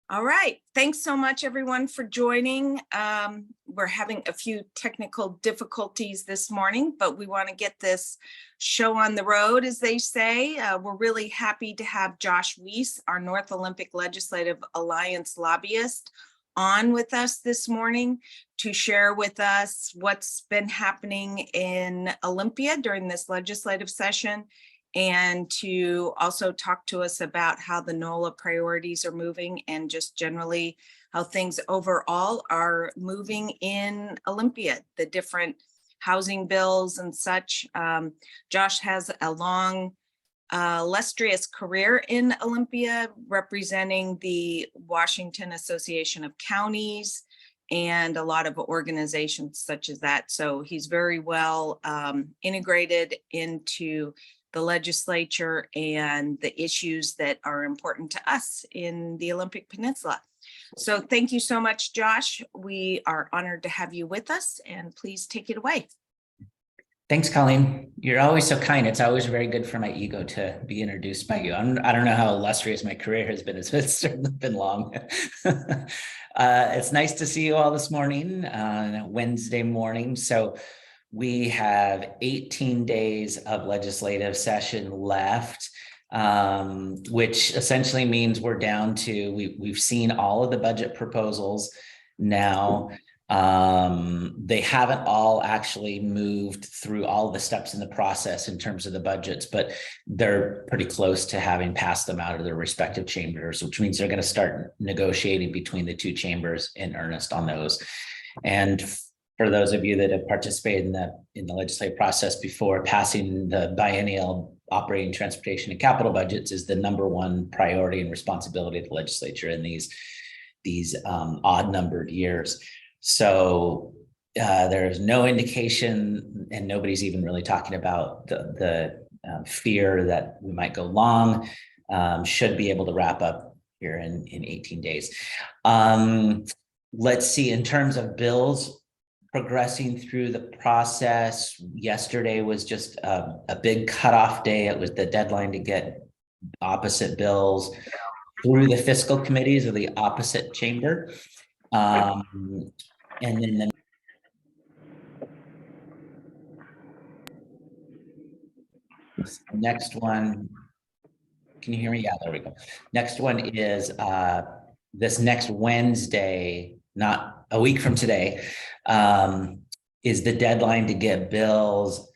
All right. Thanks so much, everyone, for joining. We're having a few technical difficulties this morning, but we want to get this show on the road, as they say. We're really happy to have Josh Weiss, our North Olympic Legislative Alliance lobbyist, on with us this morning to share with us what's been happening in Olympia during this legislative session, and to also talk to us about how the NOLA priorities are moving and just generally how things overall are moving in Olympia, the different housing bills and such. Josh has a long, illustrious career in Olympia, representing the Washington Association of Counties and a lot of organizations such as that. So he's very well integrated into the legislature and the issues that are important to us in the Olympic Peninsula. So thank you so much, Josh. We are honored to have you with us, and please take it away. Thanks, Colleen. You're always so kind. It's always very good for my ego to be introduced by you. I don't know how illustrious my career has been. It's certainly been long. It's nice to see you all this morning, Wednesday morning. So we have 18 days of legislative session left, which essentially means we're down to, we've seen all of the budget proposals now. They haven't all actually moved through all the steps in the process in terms of the budgets, but they're pretty close to having passed them out of their respective chambers, which means they're going to start negotiating between the two chambers in earnest on those. And for those of you that have participated in the legislative process before, passing the biennial operating, transportation, and capital budgets is the #1 priority and responsibility of the legislature in these odd numbered years. So there's no indication, and nobody's even really talking about the fear that we might go long. Should be able to wrap up here in 18 days. Let's see, in terms of bills progressing through the process, yesterday was just a big cutoff day. It was the deadline to get opposite bills through the fiscal committees of the opposite chamber. And then the next one, can you hear me? Yeah, there we go. Next one is this next Wednesday, not a week from today, is the deadline to get bills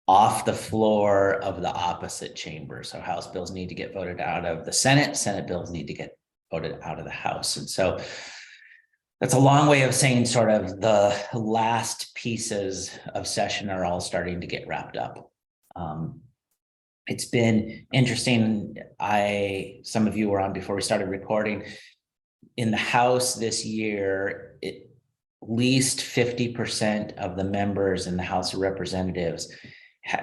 off the floor of the opposite chamber. So House bills need to get voted out of the Senate. Senate bills need to get voted out of the House. And so that's a long way of saying sort of the last pieces of session are all starting to get wrapped up. It's been interesting. Some of you were on before we started recording. In the House this year, at least 50% of the members in the House of Representatives,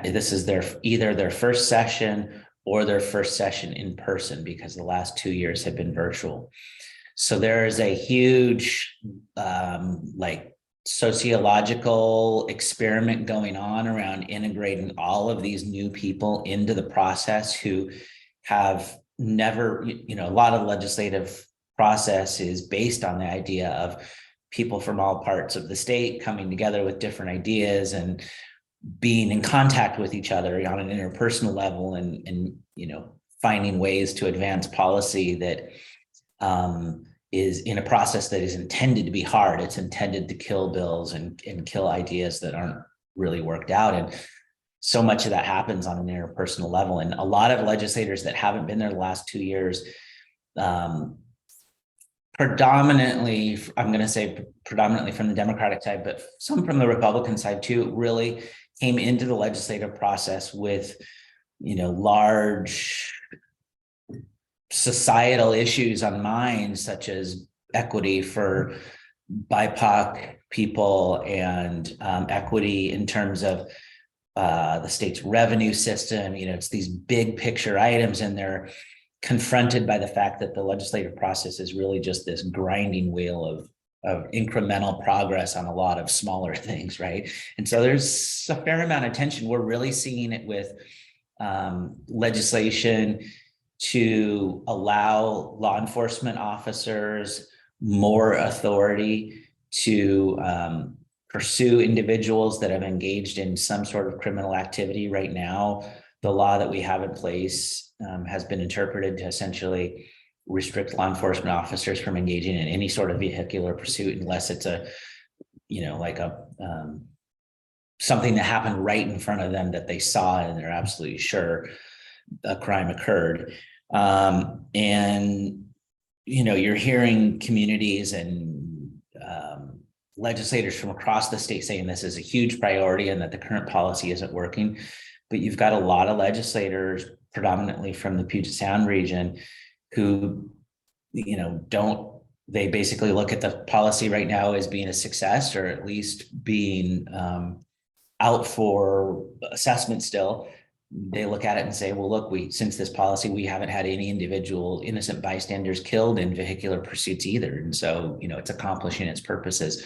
this is either their first session or their first session in person, because the last 2 years have been virtual. So there is a huge sociological experiment going on around integrating all of these new people into the process who have never, a lot of legislative process is based on the idea of people from all parts of the state coming together with different ideas and being in contact with each other on an interpersonal level and finding ways to advance policy that is in a process that is intended to be hard. It's intended to kill bills and kill ideas that aren't really worked out. And so much of that happens on an interpersonal level. And a lot of legislators that haven't been there the last 2 years, predominantly, I'm going to say predominantly from the Democratic side, but some from the Republican side too, really came into the legislative process with, large societal issues on mind, such as equity for BIPOC people and equity in terms of the state's revenue system. It's these big picture items, and they're confronted by the fact that the legislative process is really just this grinding wheel of incremental progress on a lot of smaller things, right? And so there's a fair amount of tension. We're really seeing it with legislation to allow law enforcement officers more authority to pursue individuals that have engaged in some sort of criminal activity. Right now, the law that we have in place has been interpreted to essentially restrict law enforcement officers from engaging in any sort of vehicular pursuit unless it's a, like a something that happened right in front of them that they saw and they're absolutely sure a crime occurred. And you're hearing communities and legislators from across the state saying this is a huge priority and that the current policy isn't working. But you've got a lot of legislators, predominantly from the Puget Sound region, who, they basically look at the policy right now as being a success, or at least being out for assessment still. They look at it and say, well, look, since this policy, we haven't had any individual innocent bystanders killed in vehicular pursuits either. And so, it's accomplishing its purposes.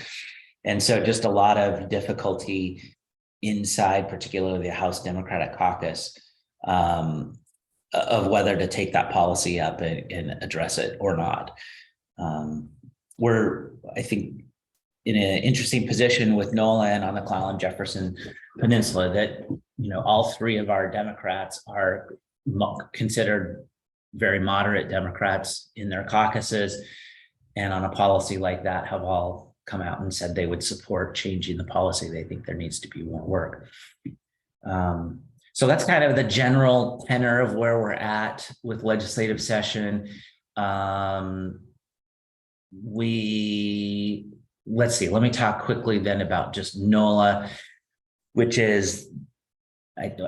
And so just a lot of difficulty inside, particularly the House Democratic Caucus, of whether to take that policy up and address it or not. We're, I think, in an interesting position with NOLA and on the Clallam-Jefferson Peninsula that, all three of our Democrats are considered very moderate Democrats in their caucuses, and on a policy like that have all come out and said they would support changing the policy. They think there needs to be more work. So that's kind of the general tenor of where we're at with legislative session. Let's see, let me talk quickly then about just NOLA, which is,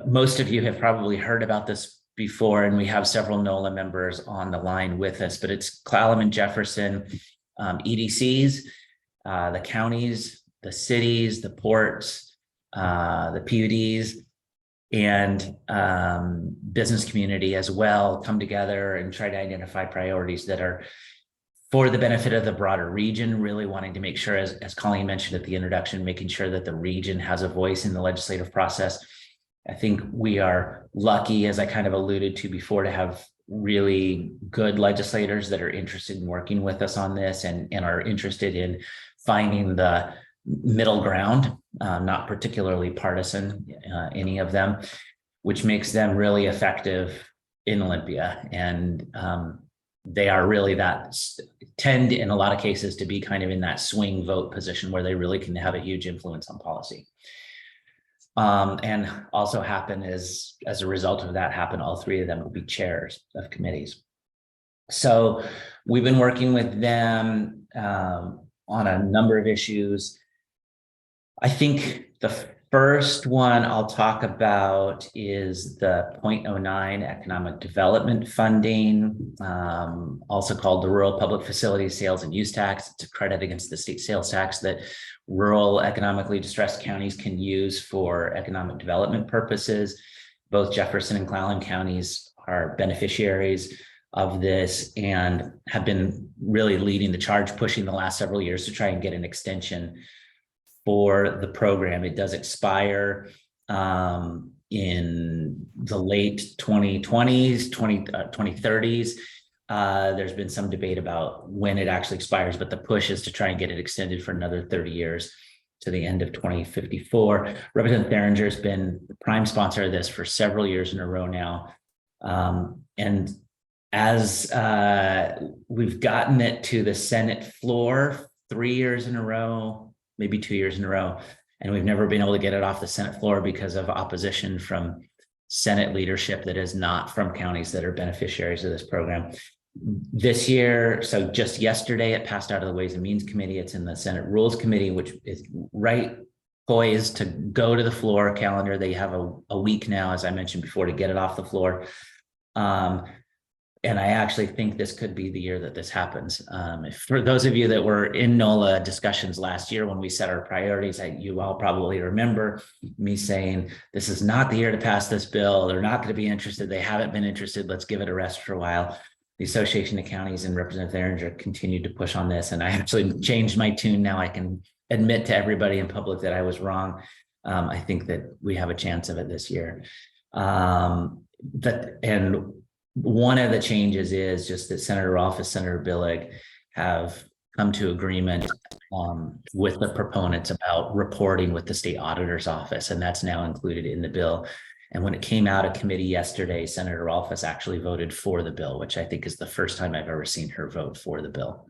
most of you have probably heard about this before, and we have several NOLA members on the line with us, but it's Clallam and Jefferson EDCs, the counties, the cities, the ports, the PUDs, and business community as well come together and try to identify priorities that are for the benefit of the broader region, really wanting to make sure, as Colleen mentioned at the introduction, making sure that the region has a voice in the legislative process. I think we are lucky, as I kind of alluded to before, to have really good legislators that are interested in working with us on this and are interested in finding the middle ground, not particularly partisan, any of them, which makes them really effective in Olympia. And they are really tend in a lot of cases to be kind of in that swing vote position where they really can have a huge influence on policy. And also happen as a result of that all three of them will be chairs of committees. So we've been working with them on a number of issues. I think the first one I'll talk about is the 0.09 economic development funding, also called the Rural Public Facilities Sales and Use Tax. It's a credit against the state sales tax that rural economically distressed counties can use for economic development purposes. Both Jefferson and Clallam counties are beneficiaries of this and have been really leading the charge, pushing the last several years to try and get an extension for the program. It does expire in the late 2020s, 2030s. There's been some debate about when it actually expires, but the push is to try and get it extended for another 30 years to the end of 2054. Representative Theringer has been the prime sponsor of this for several years in a row now. And as we've gotten it to the Senate floor 3 years in a row, maybe 2 years in a row, and we've never been able to get it off the Senate floor because of opposition from Senate leadership that is not from counties that are beneficiaries of this program. This year, so just yesterday, it passed out of the Ways and Means Committee. It's in the Senate Rules Committee, which is right poised to go to the floor calendar. They have a week now, as I mentioned before, to get it off the floor. And I actually think this could be the year that this happens. For those of you that were in NOLA discussions last year when we set our priorities, you all probably remember me saying, this is not the year to pass this bill. They're not going to be interested. They haven't been interested. Let's give it a rest for a while. The Association of Counties and Representative Theringer continued to push on this. And I actually changed my tune. Now I can admit to everybody in public that I was wrong. I think that we have a chance of it this year. one of the changes is just that Senator Rolfes, Senator Billig have come to agreement with the proponents about reporting with the state auditor's office, and that's now included in the bill. And when it came out of committee yesterday, Senator Rolfes actually voted for the bill, which I think is the first time I've ever seen her vote for the bill.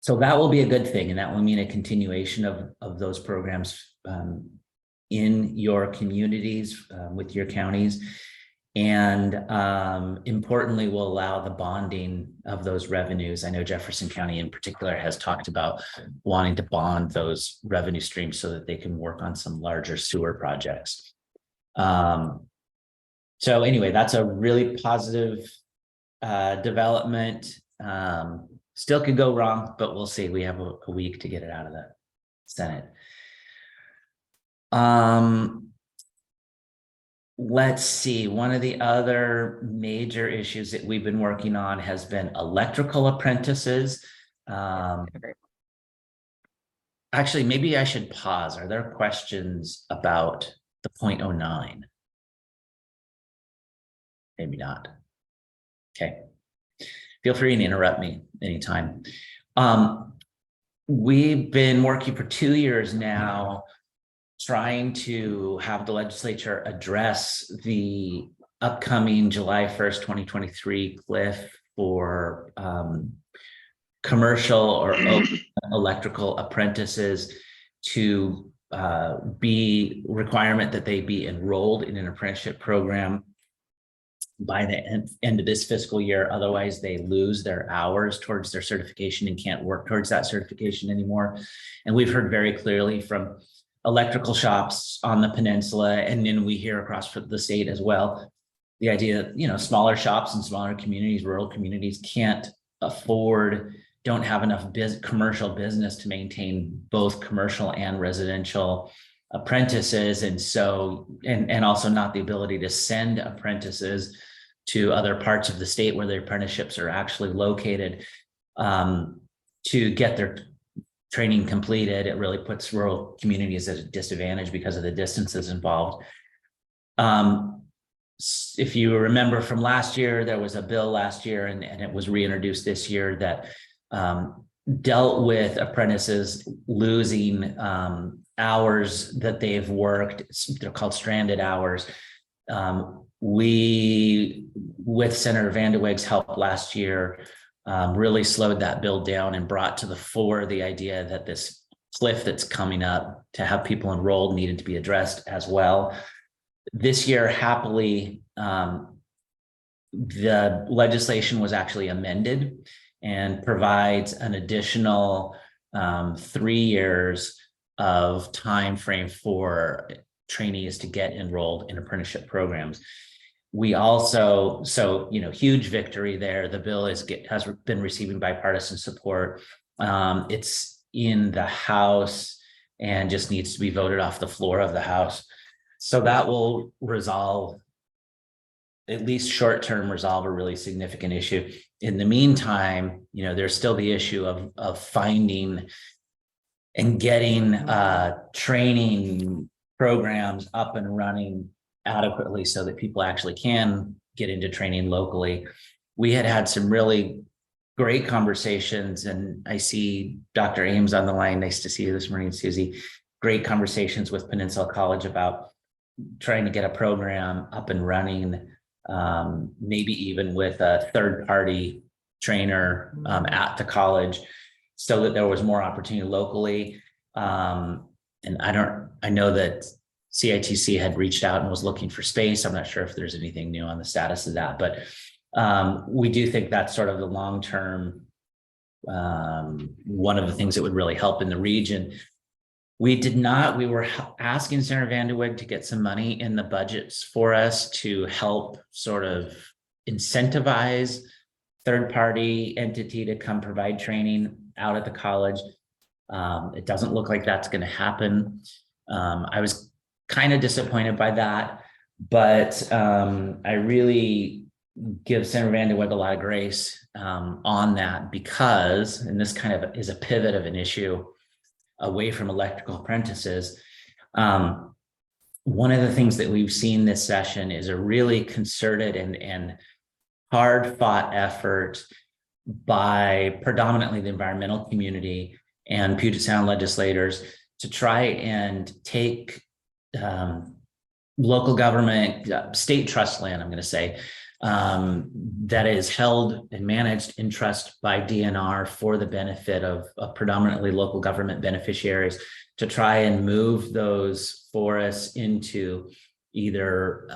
So that will be a good thing, and that will mean a continuation of those programs in your communities with your counties. And importantly, will allow the bonding of those revenues. I know Jefferson County in particular has talked about wanting to bond those revenue streams so that they can work on some larger sewer projects. So anyway, that's a really positive development. Still could go wrong, but we'll see. We have a week to get it out of the Senate. Let's see, one of the other major issues that we've been working on has been electrical apprentices. Actually, maybe I should pause. Are there questions about the 0.09? Maybe not. Okay. Feel free to interrupt me anytime. We've been working for 2 years now trying to have the legislature address the upcoming July 1st, 2023 cliff for commercial or electrical apprentices to be requirement that they be enrolled in an apprenticeship program by the end of this fiscal year. Otherwise, they lose their hours towards their certification and can't work towards that certification anymore. And we've heard very clearly from electrical shops on the peninsula, and then we hear across the state as well, the idea that, you know, smaller shops and smaller communities, rural communities can't afford, don't have enough commercial business to maintain both commercial and residential apprentices. And so, and also not the ability to send apprentices to other parts of the state where their apprenticeships are actually located to get their training completed. It really puts rural communities at a disadvantage because of the distances involved. If you remember from last year, there was a bill last year and it was reintroduced this year that dealt with apprentices losing hours that they've worked. They're called stranded hours. We, with Senator Van de Weg's help last year, really slowed that bill down and brought to the fore the idea that this cliff that's coming up to have people enrolled needed to be addressed as well. This year, happily, the legislation was actually amended and provides an additional 3 years of time frame for trainees to get enrolled in apprenticeship programs. We also, so, you know, huge victory there. The bill has been receiving bipartisan support. It's in the House and just needs to be voted off the floor of the House. So that will resolve, at least short-term, resolve a really significant issue. In the meantime, you know, there's still the issue of finding and getting training programs up and running adequately so that people actually can get into training locally. We had some really great conversations, and I see Dr. Ames on the line. Nice to see you this morning, Susie. Great conversations with Peninsula College about trying to get a program up and running, maybe even with a third-party trainer at the college, so that there was more opportunity locally. And I know that CITC had reached out and was looking for space. I'm not sure if there's anything new on the status of that, but we do think that's sort of the long-term, one of the things that would really help in the region. We were asking Senator Van de Weg to get some money in the budgets for us to help sort of incentivize third-party entity to come provide training out at the college. It doesn't look like that's going to happen. I was kind of disappointed by that, but I really give Senator Van de Weg a lot of grace on that, because, and this kind of is a pivot of an issue away from electrical apprentices. one of the things that we've seen this session is a really concerted and hard fought effort by predominantly the environmental community and Puget Sound legislators to try and take local government, state trust land, I'm going to say, that is held and managed in trust by DNR for the benefit of predominantly local government beneficiaries, to try and move those forests into either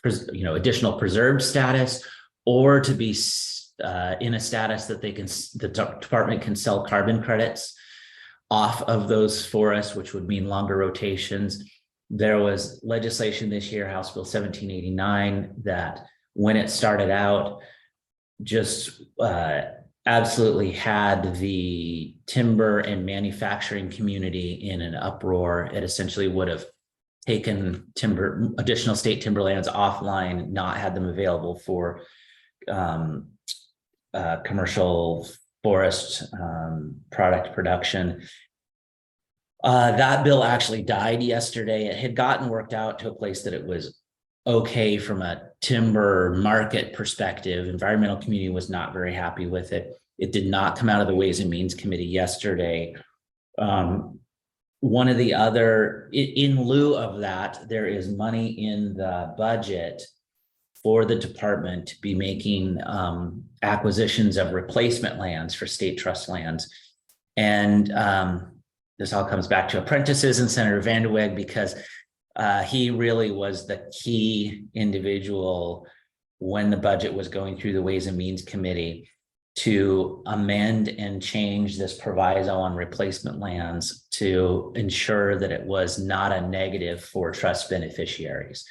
additional preserved status, or to be in a status that the department can sell carbon credits off of those forests, which would mean longer rotations. There was legislation this year, House Bill 1789, that when it started out, just absolutely had the timber and manufacturing community in an uproar. It essentially would have taken additional state timberlands offline, not had them available for commercial forest product production. That bill actually died yesterday. It had gotten worked out to a place that it was okay from a timber market perspective. Environmental community was not very happy with it. It did not come out of the Ways and Means Committee yesterday. One of the other, in lieu of that, there is money in the budget for the department to be making acquisitions of replacement lands for state trust lands. And this all comes back to apprentices and Senator VandeWeghe, because he really was the key individual when the budget was going through the Ways and Means Committee to amend and change this proviso on replacement lands to ensure that it was not a negative for trust beneficiaries.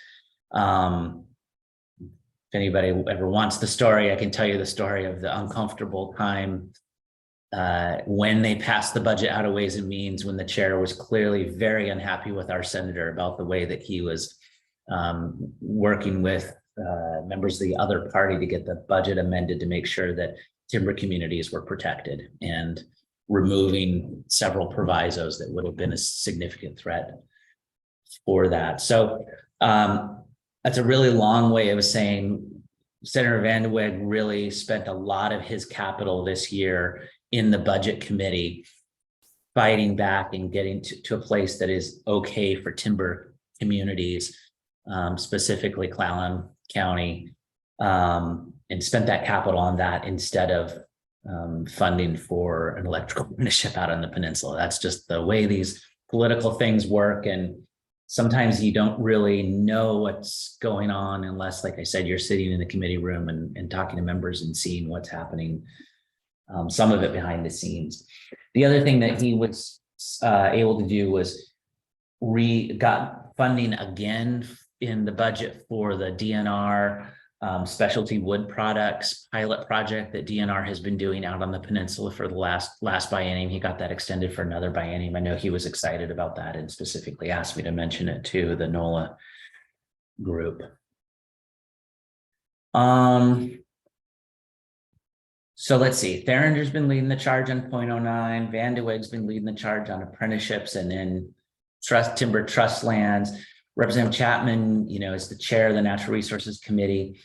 If anybody ever wants the story, I can tell you the story of the uncomfortable time when they passed the budget out of Ways and Means, when the chair was clearly very unhappy with our senator about the way that he was working with members of the other party to get the budget amended to make sure that timber communities were protected, and removing several provisos that would have been a significant threat for that. So that's a really long way of saying Senator VandeWeghe really spent a lot of his capital this year in the budget committee fighting back and getting to a place that is okay for timber communities, specifically Clallam County, and spent that capital on that instead of funding for an electrical apprenticeship out on the peninsula. That's just the way these political things work. And sometimes you don't really know what's going on unless, like I said, you're sitting in the committee room and talking to members and seeing what's happening, some of it behind the scenes. The other thing that he was able to do was got funding again in the budget for the DNR specialty wood products pilot project that DNR has been doing out on the peninsula for the last biennium. He got that extended for another biennium. I know he was excited about that and specifically asked me to mention it to the NOLA group. So let's see, Therender's been leading the charge on 0.09, VandeWeghe's been leading the charge on apprenticeships, and then timber trust lands. Representative Chapman, is the chair of the Natural Resources Committee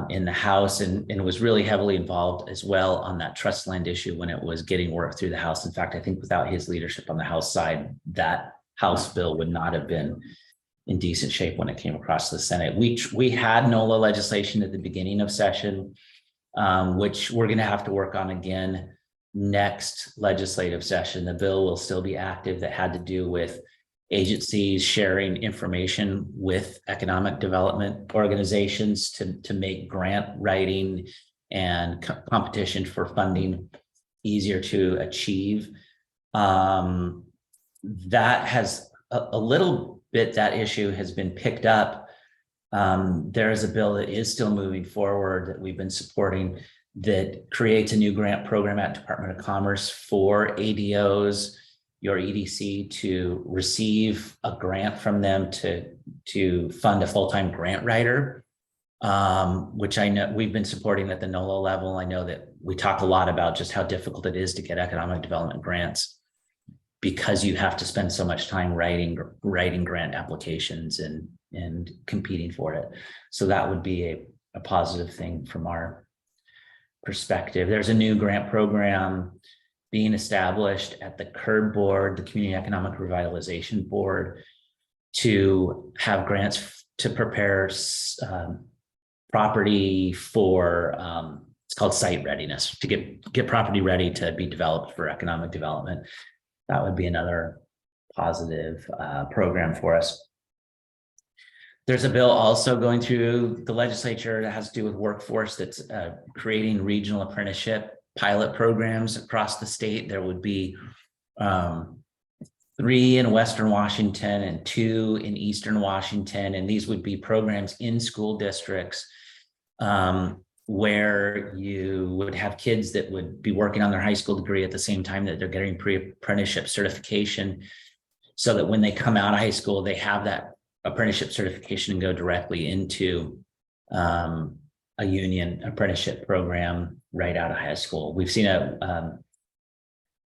in the House, and was really heavily involved as well on that trust land issue when it was getting worked through the House. In fact, I think without his leadership on the House side, that House bill would not have been in decent shape when it came across the Senate. We had NOLA legislation at the beginning of session, which we're going to have to work on again next legislative session. The bill will still be active, that had to do with agencies sharing information with economic development organizations to make grant writing and competition for funding easier to achieve. That has a little bit, that issue has been picked up. There is a bill that is still moving forward that we've been supporting that creates a new grant program at Department of Commerce for ADOs, your EDC, to receive a grant from them to fund a full-time grant writer, which I know we've been supporting at the NOLA level. I know that we talk a lot about just how difficult it is to get economic development grants because you have to spend so much time writing grant applications and competing for it. So that would be a positive thing from our perspective. There's a new grant program being established at the CURB board, the Community Economic Revitalization Board, to have grants to prepare property for, it's called site readiness, to get property ready to be developed for economic development. That would be another positive program for us. There's a bill also going through the legislature that has to do with workforce that's creating regional apprenticeship pilot programs across the state. There would be 3 in Western Washington and 2 in Eastern Washington. And these would be programs in school districts where you would have kids that would be working on their high school degree at the same time that they're getting pre-apprenticeship certification, so that when they come out of high school, they have that apprenticeship certification and go directly into a union apprenticeship program right out of high school. We've seen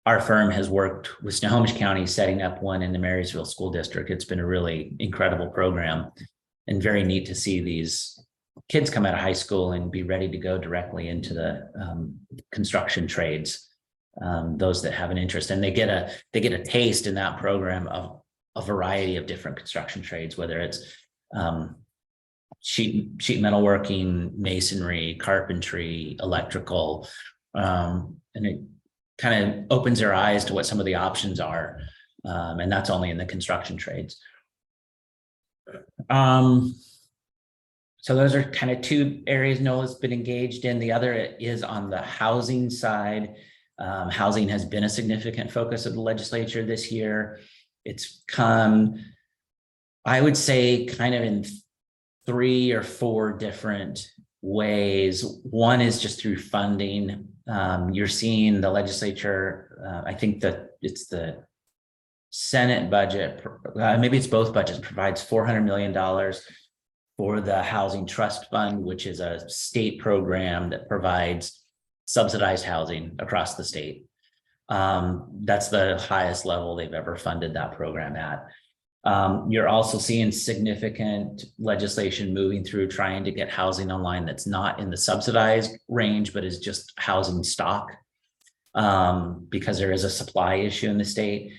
our firm has worked with Snohomish County setting up one in the Marysville School District. It's been a really incredible program and very neat to see these kids come out of high school and be ready to go directly into the construction trades, those that have an interest, and they get a taste in that program of a variety of different construction trades, whether it's sheet metal working, masonry, carpentry, electrical, and it kind of opens their eyes to what some of the options are, and that's only in the construction trades. So those are kind of 2 areas NOLA's been engaged in. The other is on the housing side. Housing has been a significant focus of the legislature this year. It's come, I would say, kind of in 3 or 4 different ways. One is just through funding. You're seeing the legislature, I think that it's the Senate budget, maybe it's both budgets, provides $400 million for the Housing Trust Fund, which is a state program that provides subsidized housing across the state. That's the highest level they've ever funded that program at. You're also seeing significant legislation moving through trying to get housing online that's not in the subsidized range, but is just housing stock, because there is a supply issue in the state.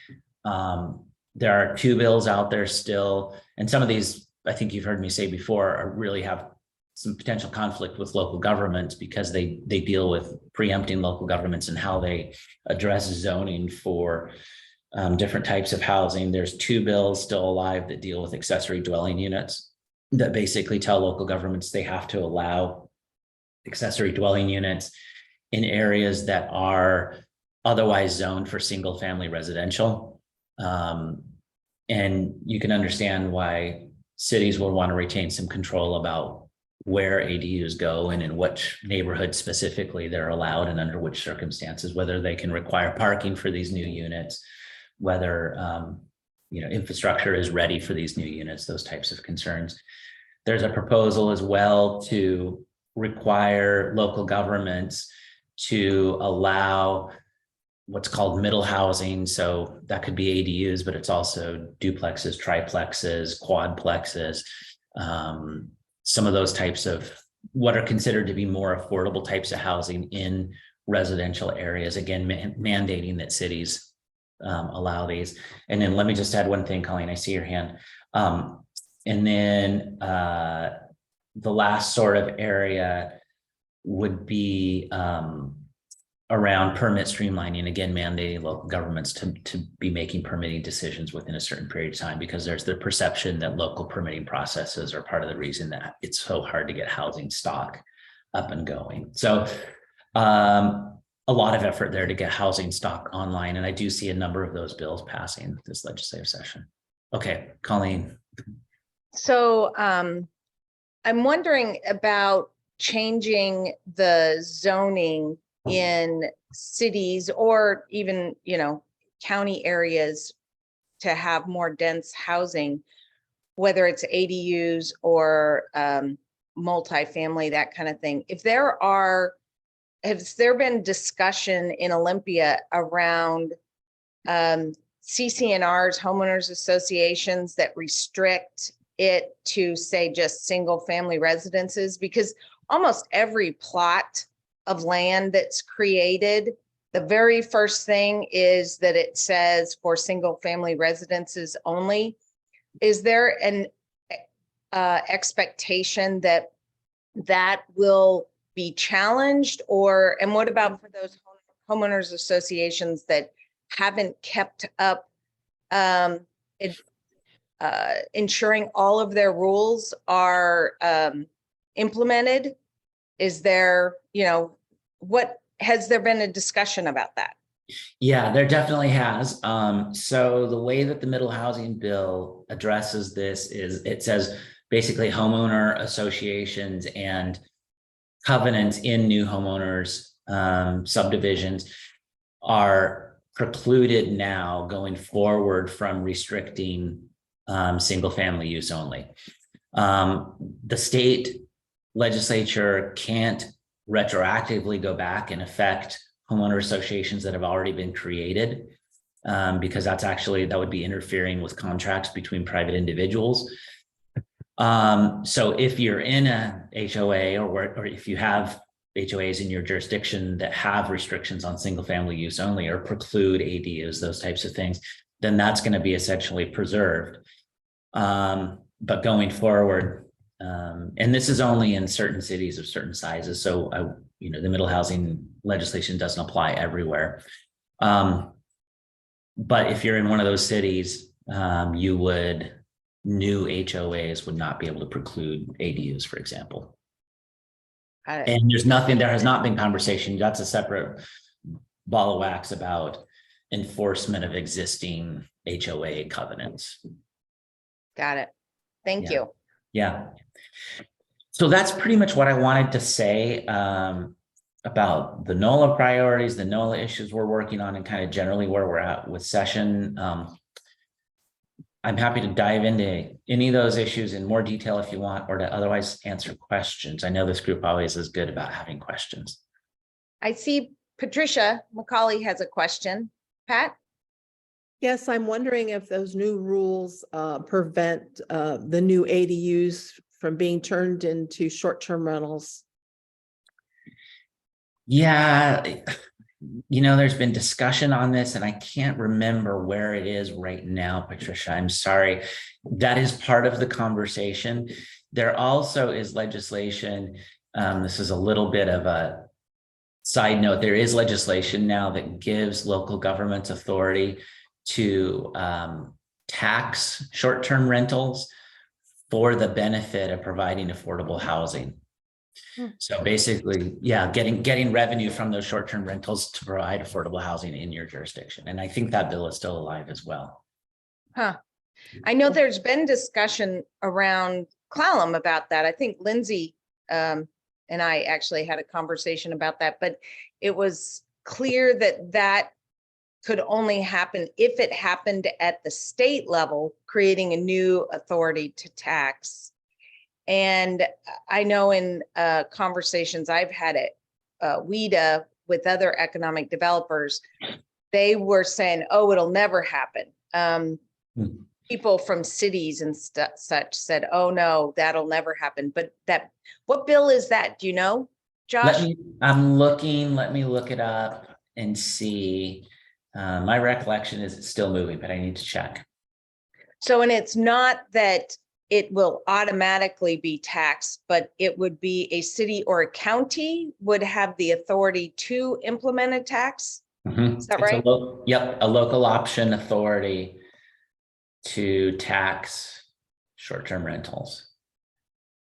There are 2 bills out there still, and some of these, I think you've heard me say before, really have some potential conflict with local governments because they deal with preempting local governments and how they address zoning for different types of housing. There's 2 bills still alive that deal with accessory dwelling units that basically tell local governments they have to allow accessory dwelling units in areas that are otherwise zoned for single family residential. And you can understand why cities will want to retain some control about where ADUs go and in which neighborhoods specifically they're allowed and under which circumstances, whether they can require parking for these new units, whether infrastructure is ready for these new units, those types of concerns. There's a proposal as well to require local governments to allow what's called middle housing. So that could be ADUs, but it's also duplexes, triplexes, quadplexes, some of those types of what are considered to be more affordable types of housing in residential areas, again, mandating that cities allow these. And then let me just add one thing, Colleen, I see your hand. And then the last sort of area would be around permit streamlining, again, mandating local governments to be making permitting decisions within a certain period of time, because there's the perception that local permitting processes are part of the reason that it's so hard to get housing stock up and going. So a lot of effort there to get housing stock online. And I do see a number of those bills passing this legislative session. Okay, Colleen. So I'm wondering about changing the zoning in cities or even, county areas to have more dense housing, whether it's ADUs or multifamily, that kind of thing. Has there been discussion in Olympia around CCNRs, homeowners associations, that restrict it to say just single family residences? Because almost every plot of land that's created, the very first thing is that it says for single family residences only. Is there an expectation that that will be challenged, and what about for those homeowners associations that haven't kept up ensuring all of their rules are implemented? Is there, has there been a discussion about that? Yeah, there definitely has. So the way that the middle housing bill addresses this is it says basically homeowner associations and covenants in new homeowners subdivisions are precluded now going forward from restricting single family use only. The state legislature can't retroactively go back and affect homeowner associations that have already been created, because that would be interfering with contracts between private individuals. So if you're in a HOA or if you have HOAs in your jurisdiction that have restrictions on single family use only or preclude ADUs, those types of things, then that's going to be essentially preserved. But going forward, and this is only in certain cities of certain sizes. So, the middle housing legislation doesn't apply everywhere. But if you're in one of those cities, new HOAs would not be able to preclude ADUs, for example. And there has not been conversation. That's a separate ball of wax about enforcement of existing HOA covenants. Got it. Thank you. Yeah. So that's pretty much what I wanted to say about the NOLA priorities, the NOLA issues we're working on, and kind of generally where we're at with session. I'm happy to dive into any of those issues in more detail if you want, or to otherwise answer questions. I know this group always is good about having questions. I see Patricia McCauley has a question. Pat? Yes, I'm wondering if those new rules prevent the new ADUs from being turned into short-term rentals. Yeah, there's been discussion on this and I can't remember where it is right now, Patricia. I'm sorry. That is part of the conversation. There also is legislation. This is a little bit of a side note. There is legislation now that gives local governments authority to tax short-term rentals for the benefit of providing affordable housing. So basically, getting revenue from those short-term rentals to provide affordable housing in your jurisdiction. And I think that bill is still alive as well. I know there's been discussion around Clallam about that. I think Lindsay and I actually had a conversation about that, but it was clear that could only happen if it happened at the state level, creating a new authority to tax. And I know in conversations I've had at WEDA with other economic developers, they were saying, oh, it'll never happen. People from cities and such said, oh no, that'll never happen. But what bill is that? Do you know, Josh? I'm looking, let me look it up and see. My recollection is it's still moving, but I need to check. So, and it's not that it will automatically be taxed, but it would be a city or a county would have the authority to implement a tax. Is that right? A local option authority to tax short-term rentals.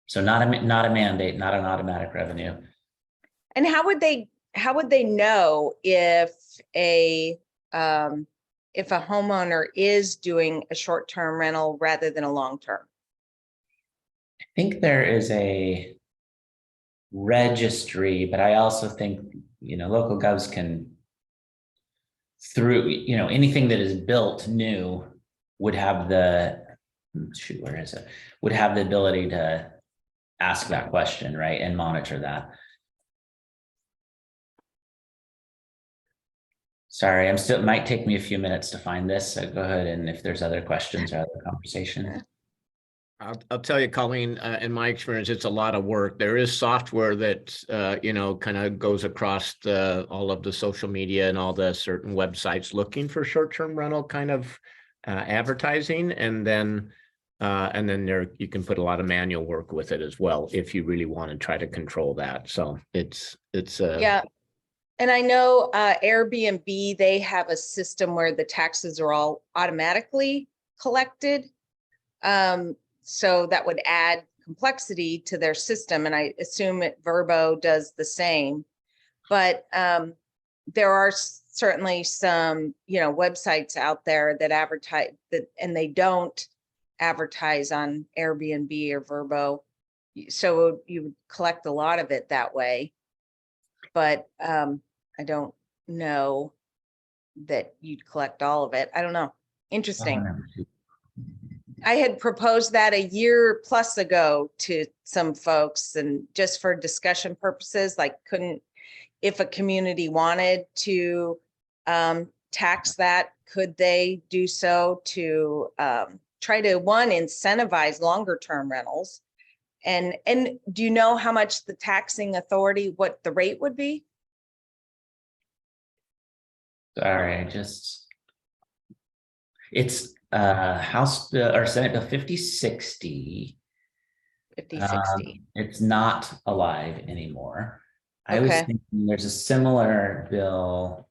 So not a mandate, not an automatic revenue. And how would they know if a homeowner is doing a short-term rental rather than a long-term? I think there is a registry, but I also think, local govs can, through, anything that is built new would have would have the ability to ask that question, right? And monitor that. Sorry, it might take me a few minutes to find this. So go ahead. And if there's other questions or other conversation. I'll tell you, Colleen, in my experience, it's a lot of work. There is software that, kind of goes across all of the social media and all the certain websites looking for short-term rental kind of advertising. And then there you can put a lot of manual work with it as well, if you really want to try to control that. So it's Yeah. And I know Airbnb, they have a system where the taxes are all automatically collected. So that would add complexity to their system. And I assume Verbo does the same. But there are certainly some, websites out there that advertise that, and they don't advertise on Airbnb or Verbo. So you would collect a lot of it that way. But I don't know that you'd collect all of it. I don't know. Interesting. I had proposed that a year plus ago to some folks, and just for discussion purposes, like if a community wanted to tax that, could they do so to try to incentivize longer term rentals? And do you know how much the taxing authority, what the rate would be? Sorry, it's House or Senate Bill 5060. 5060. It's not alive anymore. I was Okay. thinking there's a similar bill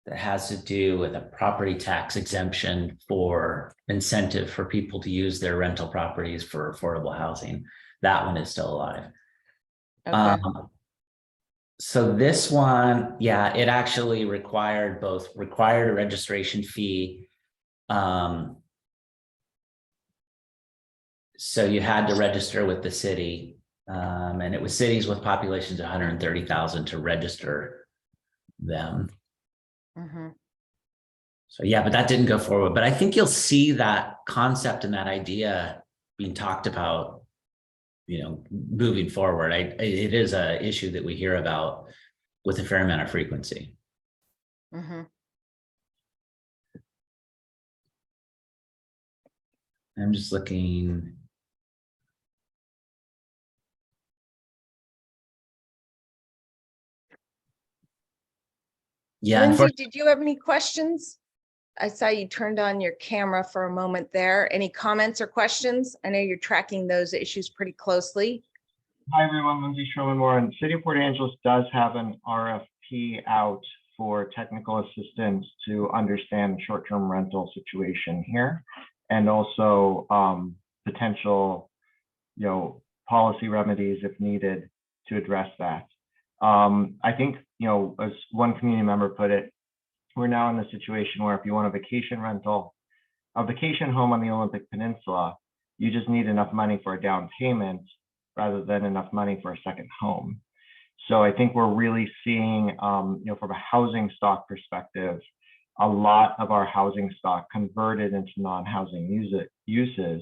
that has to do with a property tax exemption for incentive for people to use their rental properties for affordable housing. That one is still alive. Okay. So this one, yeah, it actually required a registration fee. So you had to register with the city, and it was cities with populations of 130,000 to register them. Mm-hmm. So yeah, but that didn't go forward. But I think you'll see that concept and that idea being talked about, moving forward. It is an issue that we hear about with a fair amount of frequency. Mm-hmm. I'm just looking. Yeah. Lindsay, did you have any questions? I saw you turned on your camera for a moment there. Any comments or questions? I know you're tracking those issues pretty closely. Hi, everyone. Lindsay Sherman-Warren. City of Port Angeles does have an RFP out for technical assistance to understand the short-term rental situation here, and also potential, policy remedies if needed to address that. I think, as one community member put it, we're now in the situation where if you want a vacation rental, a vacation home on the Olympic Peninsula, you just need enough money for a down payment rather than enough money for a second home. So I think we're really seeing, from a housing stock perspective, a lot of our housing stock converted into non-housing uses,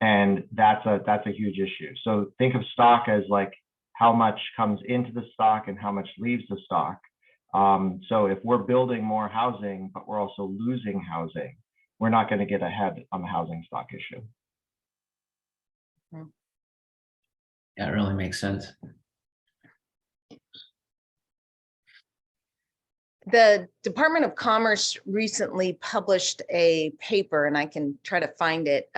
and that's a huge issue. So think of stock as like how much comes into the stock and how much leaves the stock. So if we're building more housing, but we're also losing housing, we're not going to get ahead on the housing stock issue. Yeah, it really makes sense. The Department of Commerce recently published a paper, and I can try to find it,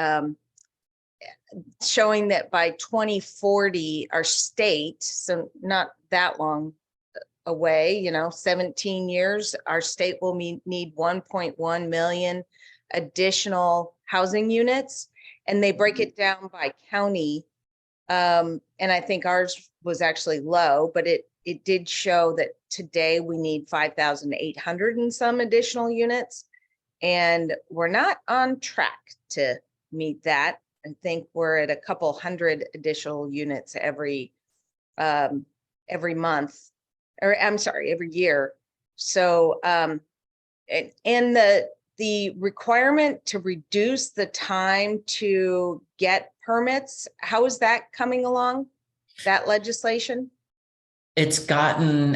showing that by 2040, our state, so not that long away, 17 years, our state will need 1.1 million additional housing units, and they break it down by county. And I think ours was actually low, but it did show that today we need 5,800 and some additional units, and we're not on track to meet that. I think we're at a couple hundred additional units every month, or I'm sorry, every year. So, and the requirement to reduce the time to get permits, how is that coming along, that legislation? it's gotten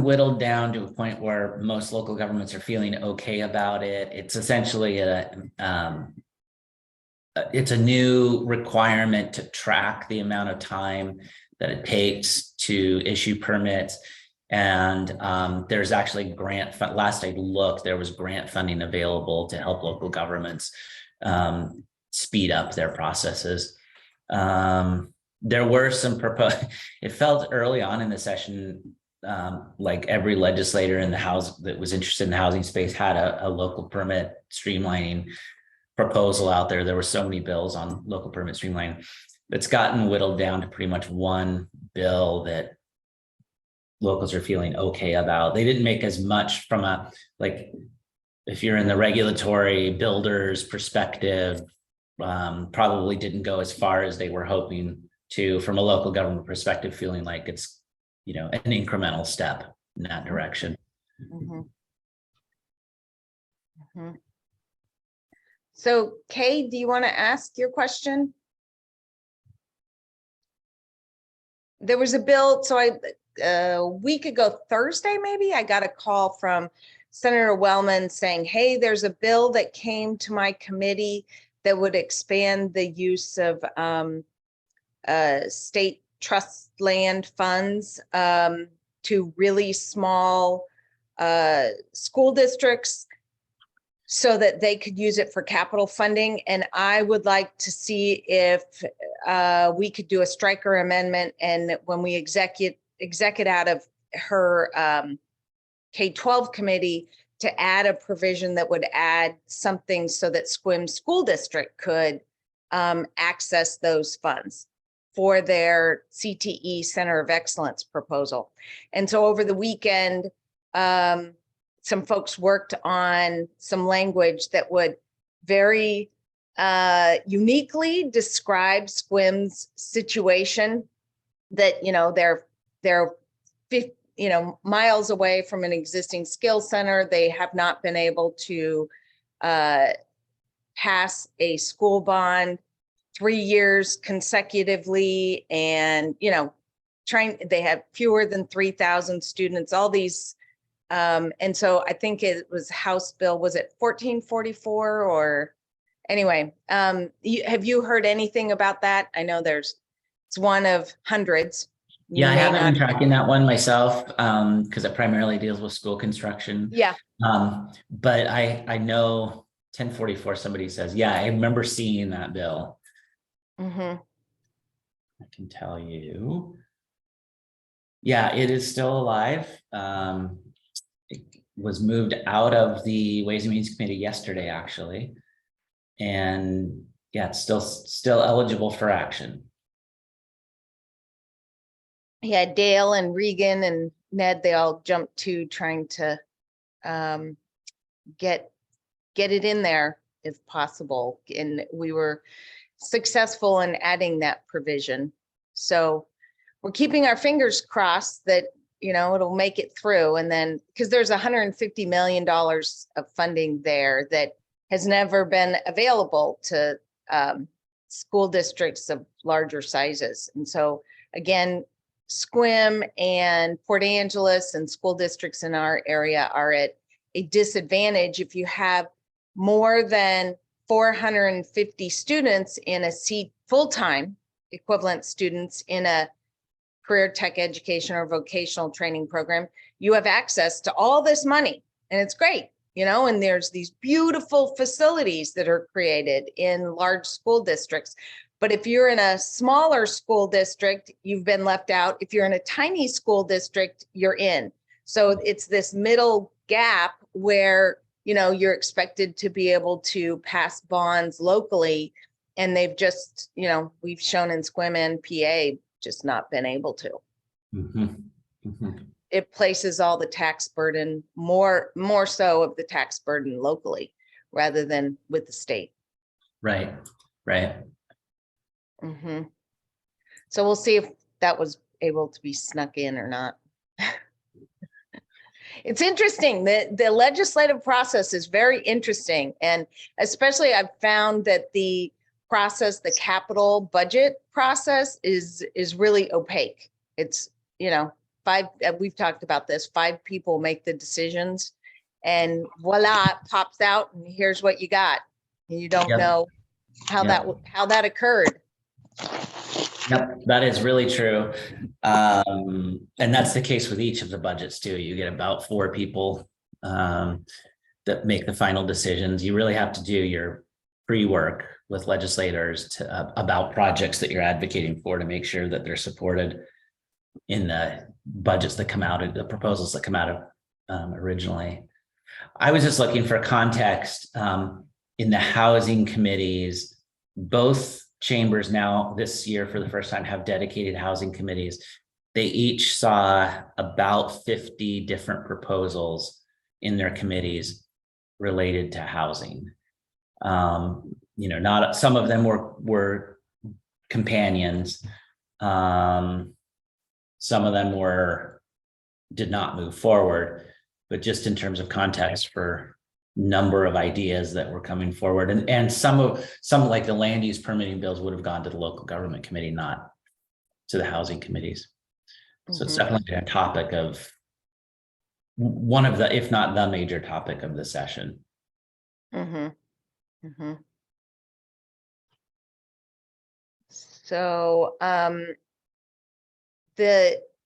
whittled down to a point where most local governments are feeling okay about it. It's essentially it's a new requirement to track the amount of time that it takes to issue permits. And there's actually grant fund. Last I looked, there was grant funding available to help local governments speed up their processes. There were some it felt early on in the session like every legislator in the House that was interested in the housing space had a local permit streamlining proposal out there. There were so many bills on local permit streamlining. It's gotten whittled down to pretty much one bill that locals are feeling okay about. They didn't make as much from a, like, if you're in the regulatory builders perspective, probably didn't go as far as they were hoping to, from a local government perspective, feeling like it's, you know, an incremental step in that direction. Mhm. Mhm. So Kay, do you want to ask your question? There was a bill, so a week ago, Thursday, maybe, I got a call from Senator Wellman saying, hey, there's a bill that came to my committee that would expand the use of state trust land funds to really small school districts so that they could use it for capital funding. And I would like to see if we could do a striker amendment, and when we exec it out of her K-12 committee, to add a provision that would add something so that Sequim School District could access those funds for their CTE Center of Excellence proposal. And so over the weekend, some folks worked on some language that would very uniquely describe Sequim's situation, that, you know, they're miles away from an existing skill center. They have not been able to pass a school bond 3 years consecutively, and, you know, they have fewer than 3,000 students, all these. And so I think it was House Bill, was it 1444 or anyway, have you heard anything about that? I know it's one of hundreds. Yeah, I haven't been tracking that one myself because it primarily deals with school construction. Yeah. But I know 1044, somebody says, yeah, I remember seeing that bill. Mm-hmm. I can tell you. Yeah, it is still alive. It was moved out of the Ways and Means Committee yesterday, actually. And yeah, it's still eligible for action. Yeah, Dale and Regan and Ned, they all jumped to trying to get it in there if possible. And we were successful in adding that provision. So we're keeping our fingers crossed that, you know, it'll make it through. And then, because there's $150 million of funding there that has never been available to school districts of larger sizes. And so again, Sequim and Port Angeles and school districts in our area are at a disadvantage if you have more than 450 students in a seat, full-time equivalent students in a career tech education or vocational training program. You have access to all this money, and it's great, you know, and there's these beautiful facilities that are created in large school districts. But if you're in a smaller school district, you've been left out. If you're in a tiny school district, you're in. So it's this middle gap where, you know, you're expected to be able to pass bonds locally. And they've just, you know, we've shown in Sequim and PA just not been able to. Mm-hmm. Mm-hmm. It places all the tax burden, more so of the tax burden locally rather than with the state. Right, right. Mm-hmm. So we'll see if that was able to be snuck in or not. It's interesting that the legislative process is very interesting. And especially I've found that the process, the capital budget process is really opaque. It's we've talked about this, 5 people make the decisions and voila, it pops out and here's what you got. And you don't Yep. know how that occurred. Yep, that is really true. And that's the case with each of the budgets too. You get about 4 people that make the final decisions. You really have to do your pre-work with legislators about projects that you're advocating for to make sure that they're supported in the budgets that come out of the proposals that come out of originally. I was just looking for context in the housing committees. Both chambers now this year for the first time have dedicated housing committees. They each saw about 50 different proposals in their committees related to housing. Not some of them were companions. Some of them did not move forward, but just in terms of context for number of ideas that were coming forward, and some like the land use permitting bills would have gone to the local government committee, not to the housing committees. So it's definitely a topic of one of the, if not the major topic of the session. So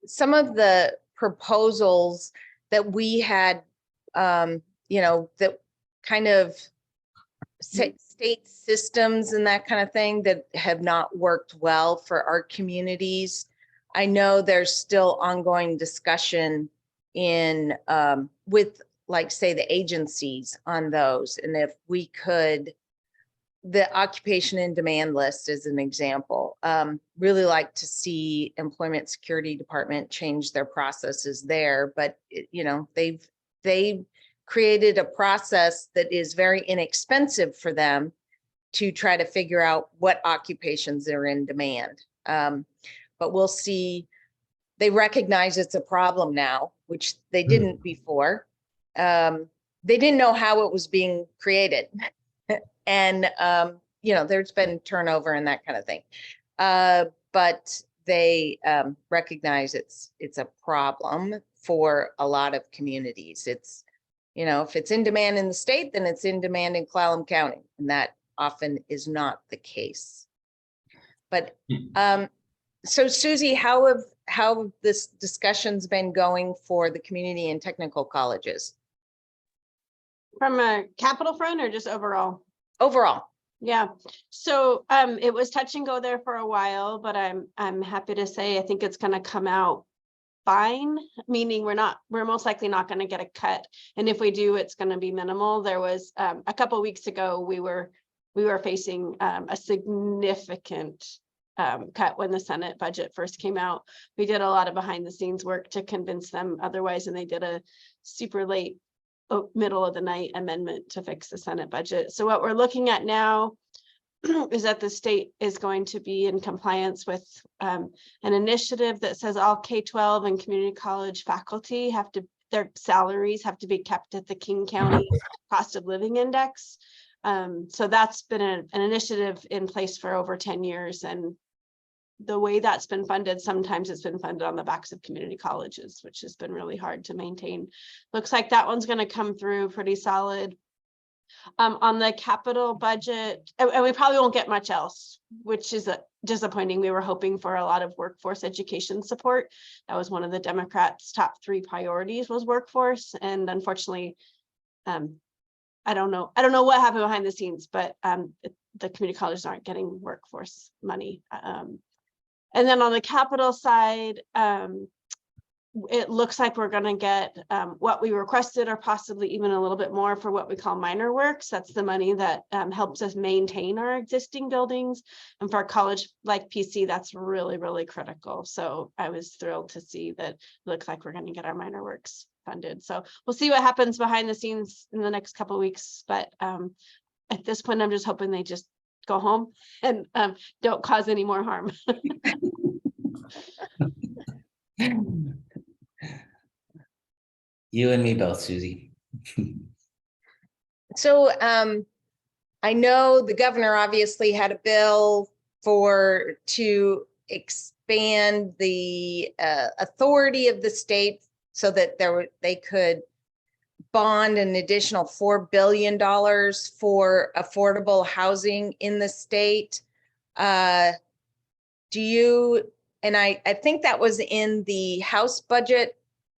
some of the proposals that we had, that kind of state systems and that kind of thing that have not worked well for our communities. I know there's still ongoing discussion with, like, say, the agencies on those. And if we could, the occupation and demand list is an example. Really like to see Employment Security Department change their processes there, but they've created a process that is very inexpensive for them to try to figure out what occupations are in demand. But we'll see. They recognize it's a problem now, which they didn't before. They didn't know how it was being created. And, there's been turnover and that kind of thing. But they recognize it's a problem for a lot of communities. It's, if it's in demand in the state, then it's in demand in Clallam County. And that often is not the case. But so Susie, how have this discussion's been going for the community and technical colleges? From a capital front or just overall? Overall. Yeah, so it was touch and go there for a while, but I'm happy to say I think it's going to come out fine, meaning we're most likely not going to get a cut, and if we do, it's going to be minimal. There was a couple of weeks ago we were facing a significant cut when the Senate budget first came out. We did a lot of behind the scenes work to convince them otherwise, and they did a super late middle of the night amendment to fix the Senate budget. So what we're looking at now is that the state is going to be in compliance with an initiative that says all K-12 and community college faculty their salaries have to be kept at the King County cost of living index. So that's been an initiative in place for over 10 years. And the way that's been funded, sometimes it's been funded on the backs of community colleges, which has been really hard to maintain. Looks like that one's going to come through pretty solid. On the capital budget, and we probably won't get much else, which is disappointing. We were hoping for a lot of workforce education support. That was one of the Democrats' top 3 priorities, was workforce. And unfortunately, I don't know what happened behind the scenes, but the community colleges aren't getting workforce money. And then on the capital side, it looks like we're going to get what we requested, or possibly even a little bit more, for what we call minor works. That's the money that helps us maintain our existing buildings. And for a college like PC, that's really, really critical. So I was thrilled to see that it looks like we're going to get our minor works funded. So we'll see what happens behind the scenes in the next couple of weeks. But at this point, I'm just hoping they just go home and don't cause any more harm. You and me both, Susie. So I know the governor obviously had a bill to expand the authority of the state so that they could bond an additional $4 billion for affordable housing in the state. And I think that was in the House budget,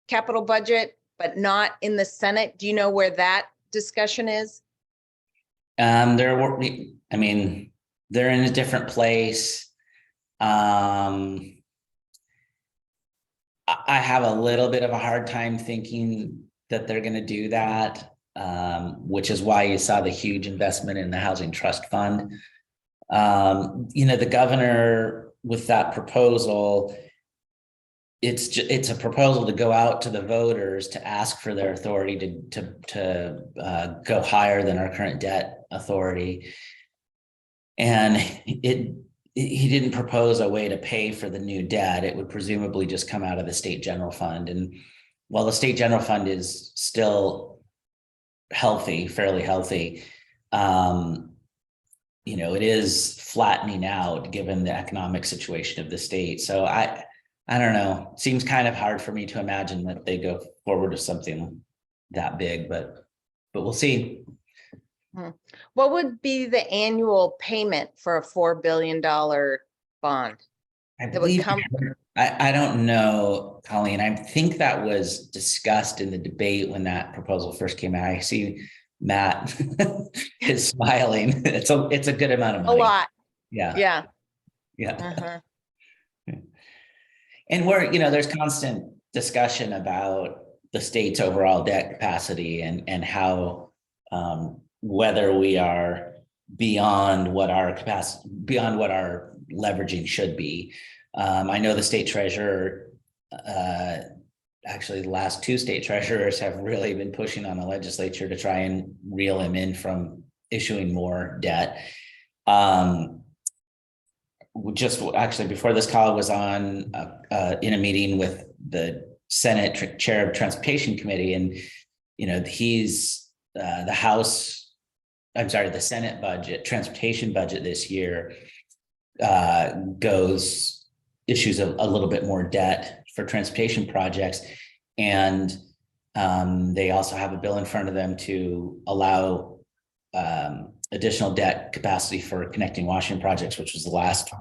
capital budget, but not in the Senate. Do you know where that discussion is? They're in a different place. I have a little bit of a hard time thinking that they're going to do that, which is why you saw the huge investment in the Housing Trust Fund. The governor with that proposal, it's a proposal to go out to the voters to ask for their authority to go higher than our current debt authority. And he didn't propose a way to pay for the new debt. It would presumably just come out of the state general fund. And while the state general fund is still healthy, fairly healthy, it is flattening out given the economic situation of the state. So I don't know. Seems kind of hard for me to imagine that they go forward with something that big, but we'll see. What would be the annual payment for a $4 billion bond? I believe, I don't know, Colleen. I think that was discussed in the debate when that proposal first came out. I see Matt is smiling. It's a good amount of money. A lot. Yeah. Uh-huh. And there's constant discussion about the state's overall debt capacity and how whether we are beyond what our leveraging should be. I know the state treasurer, actually the last two state treasurers have really been pushing on the legislature to try and reel him in from issuing more debt. Just actually before this call was on in a meeting with the Senate chair of Transportation Committee, and he's the Senate budget, transportation budget this year issues a little bit more debt for transportation projects. And they also have a bill in front of them to allow additional debt capacity for connecting Washington projects, which was the last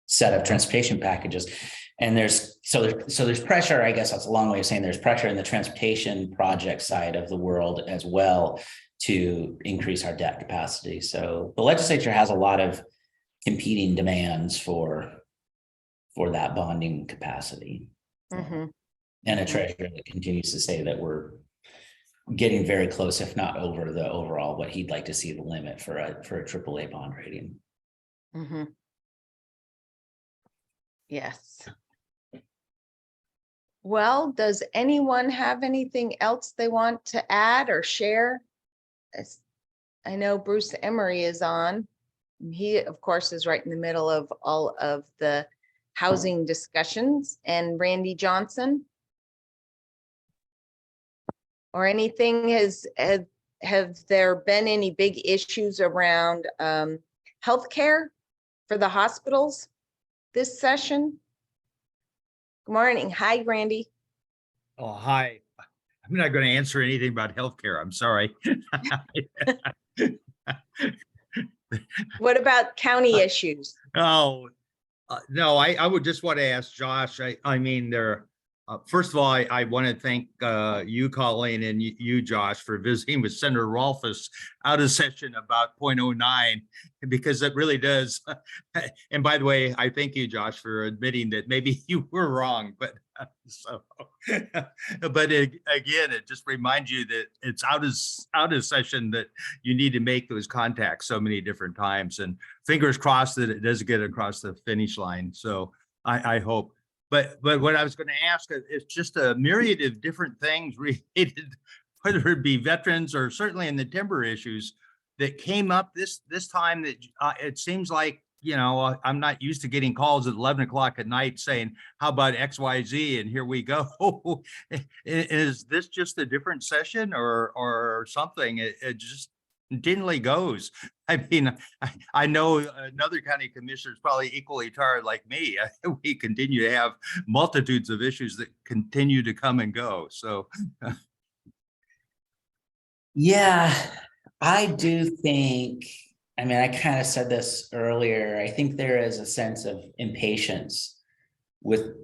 set of transportation packages. And there's pressure, I guess that's a long way of saying there's pressure in the transportation project side of the world as well to increase our debt capacity. So the legislature has a lot of competing demands for that bonding capacity. Mm-hmm. And a treasurer that continues to say that we're getting very close, if not over the overall, what he'd like to see the limit for a AAA bond rating. Mm-hmm. Yes. Well, does anyone have anything else they want to add or share? I know Bruce Emery is on. He, of course, is right in the middle of all of the housing discussions, and Randy Johnson. Or anything have there been any big issues around healthcare for the hospitals this session? Good morning. Hi, Randy. Oh, hi. I'm not going to answer anything about healthcare. I'm sorry. What about county issues? Oh, no, I would just want to ask Josh. I mean, first of all, I want to thank you, Colleen, and you, Josh, for visiting with Senator Rolfus out of session about 0.09, because it really does. And by the way, I thank you, Josh, for admitting that maybe you were wrong, but again, it just reminds you that it's out of session that you need to make those contacts so many different times, and fingers crossed that it does get across the finish line. So I hope. But what I was going to ask is just a myriad of different things related, whether it be veterans or certainly in the timber issues that came up this time, that it seems like, I'm not used to getting calls at 11 o'clock at night saying, how about XYZ? And here we go. Is this just a different session or something? It just continually goes. I mean, I know another county commissioner is probably equally tired like me. We continue to have multitudes of issues that continue to come and go. So, Yeah, I do think, I mean, I kind of said this earlier. I think there is a sense of impatience with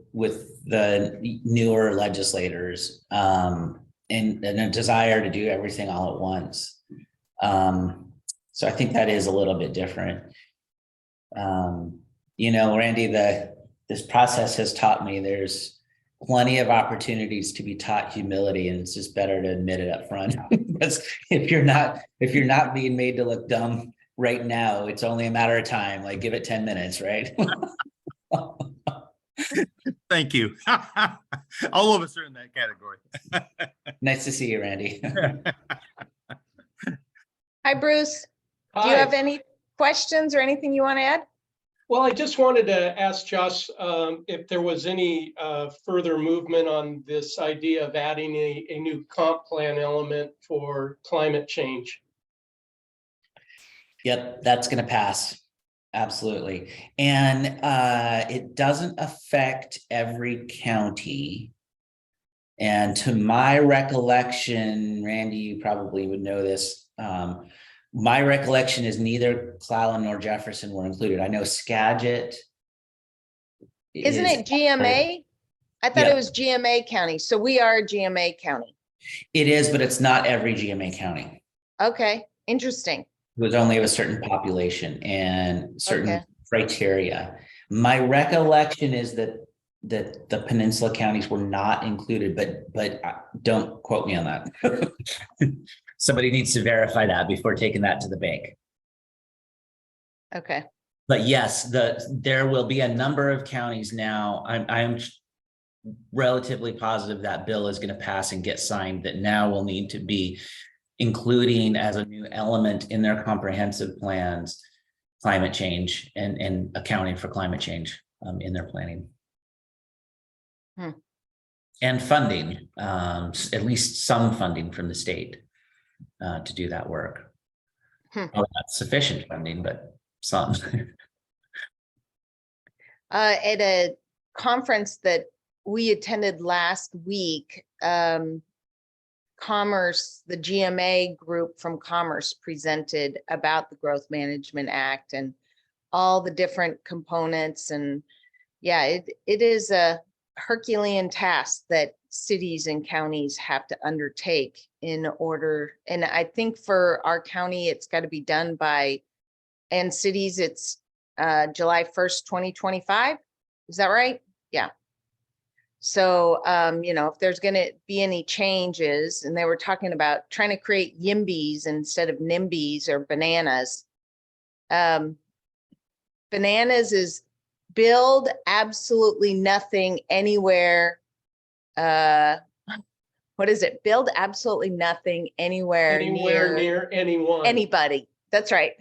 the newer legislators, and a desire to do everything all at once. So I think that is a little bit different. Randy, this process has taught me there's plenty of opportunities to be taught humility, and it's just better to admit it up front. Because if you're not being made to look dumb right now, it's only a matter of time. Like, give it 10 minutes, right? thank you. All of us are in that category. Nice to see you, Randy. Hi, Bruce. Do you have any questions or anything you want to add? Well, I just wanted to ask Josh if there was any further movement on this idea of adding a new comp plan element for climate change. Yep, that's going to pass. Absolutely. And it doesn't affect every county. And to my recollection, Randy, you probably would know this. My recollection is neither Clallam nor Jefferson were included. I know Skagit. Isn't it GMA? I thought it was GMA county. So we are a GMA county. It is, but it's not every GMA county. Okay, interesting. It was only of a certain population and certain criteria. My recollection is that the peninsula counties were not included, but don't quote me on that. Somebody needs to verify that before taking that to the bank. Okay. But yes, there will be a number of counties now. I'm relatively positive that bill is going to pass and get signed, that now will need to be including as a new element in their comprehensive plans, climate change and accounting for climate change in their planning. And funding, at least some funding from the state to do that work. Well, not sufficient funding, but some. At a conference that we attended last week, Commerce, the GMA group from Commerce presented about the Growth Management Act and all the different components. And yeah, it is a Herculean task that cities and counties have to undertake in order. And I think for our county, it's got to be done by, and cities, it's July 1st, 2025. Is that right? Yeah. So, if there's going to be any changes, and they were talking about trying to create YIMBYs instead of NIMBYs or bananas. Bananas is build absolutely nothing anywhere. What is it? Build absolutely nothing anywhere near anyone. Anybody. That's right.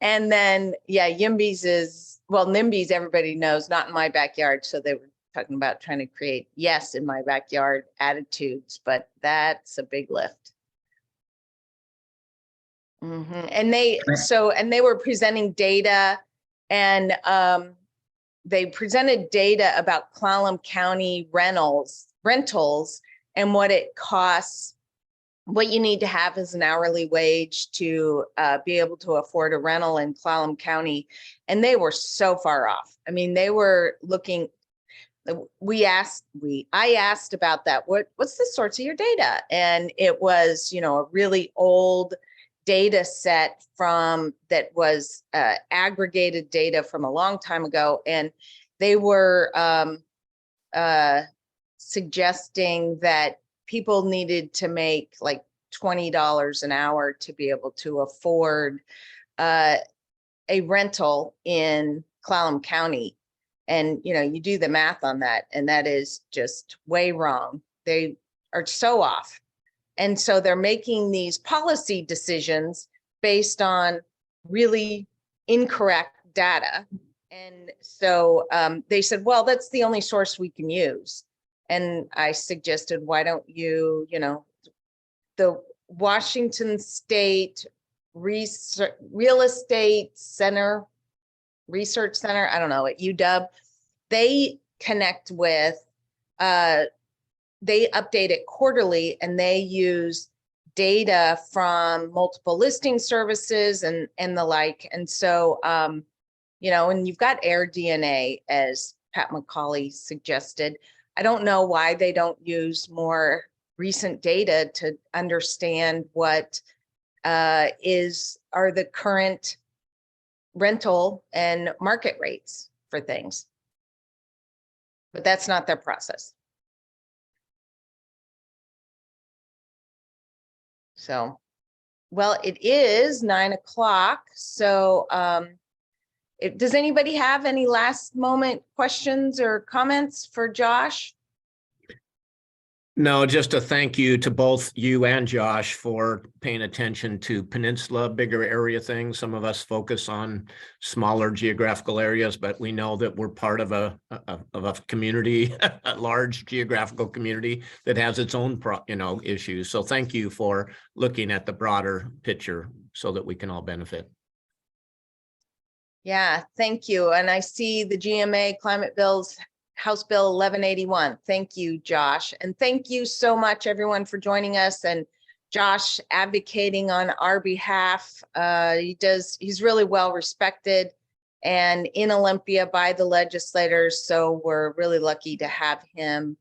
And then, yeah, YIMBYs is, well, NIMBYs, everybody knows, not in my backyard. So they were talking about trying to create, yes, in my backyard attitudes, but that's a big lift. And they were presenting data, and they presented data about Clallam County rentals and what it costs, what you need to have as an hourly wage to be able to afford a rental in Clallam County. And they were so far off. I mean, they were looking, I asked about that. What's the source of your data? And it was, a really old data set that was aggregated data from a long time ago. And they were suggesting that people needed to make like $20 an hour to be able to afford a rental in Clallam County. And, you do the math on that, and that is just way wrong. They are so off. And so they're making these policy decisions based on really incorrect data. And so they said, well, that's the only source we can use. And I suggested, why don't you, Washington State Real Estate Center, Research Center, I don't know, at UW, they connect with, they update it quarterly, and they use data from multiple listing services and the like. And so, you know, and you've got AirDNA, as Pat McCauley suggested. I don't know why they don't use more recent data to understand what are the current rental and market rates for things. But that's not their process. So, well, it is 9 o'clock. So does anybody have any last moment questions or comments for Josh? No, just a thank you to both you and Josh for paying attention to peninsula, bigger area things. Some of us focus on smaller geographical areas, but we know that we're part of a community, a large geographical community that has its own issues. So thank you for looking at the broader picture so that we can all benefit. Yeah, thank you. And I see the GMA climate bills, House Bill 1181. Thank you, Josh. And thank you so much, everyone, for joining us. And Josh advocating on our behalf. He's really well respected and in Olympia by the legislators. So we're really lucky to have him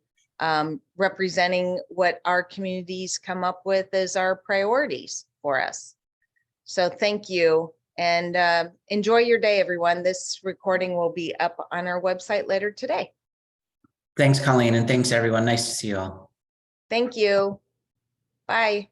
representing what our communities come up with as our priorities for us. So thank you. And enjoy your day, everyone. This recording will be up on our website later today. Thanks, Colleen, and thanks, everyone. Nice to see you all. Thank you. Bye.